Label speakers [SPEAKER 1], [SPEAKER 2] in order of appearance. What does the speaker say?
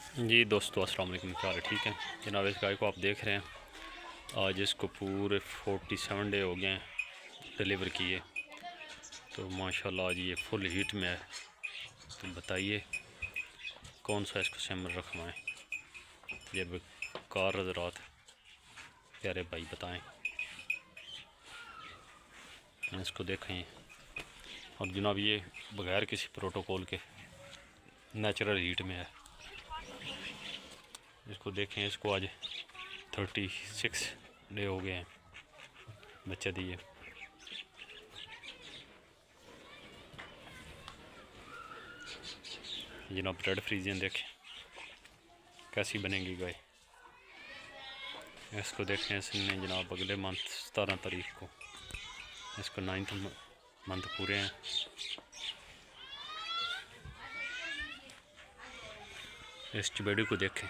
[SPEAKER 1] जी दोस्तों अस्सलाम वालेकुम, क्या हाल है? ठीक है जनाब। इस गाय को आप देख रहे हैं, आज इसको पूरे 47 डे हो गए हैं डिलीवर किए। तो माशाल्लाह आज ये फुल हीट में है। तो बताइए कौन सा इसको सेमर रखवाएं। ये बेकार हज़रात प्यारे भाई बताएं। इसको देखें और जनाब ये बग़ैर किसी प्रोटोकॉल के नेचुरल हीट में है। इसको देखें, इसको आज 36 डे हो गए हैं बच्चे दिए। जनाब रेड फ्रीजियन देखें कैसी बनेगी गाय। इसको देखें, इसने जनाब अगले मंथ 17 तारीख को इसको 9th मंथ पूरे हैं। इस चबेड़ी को देखें।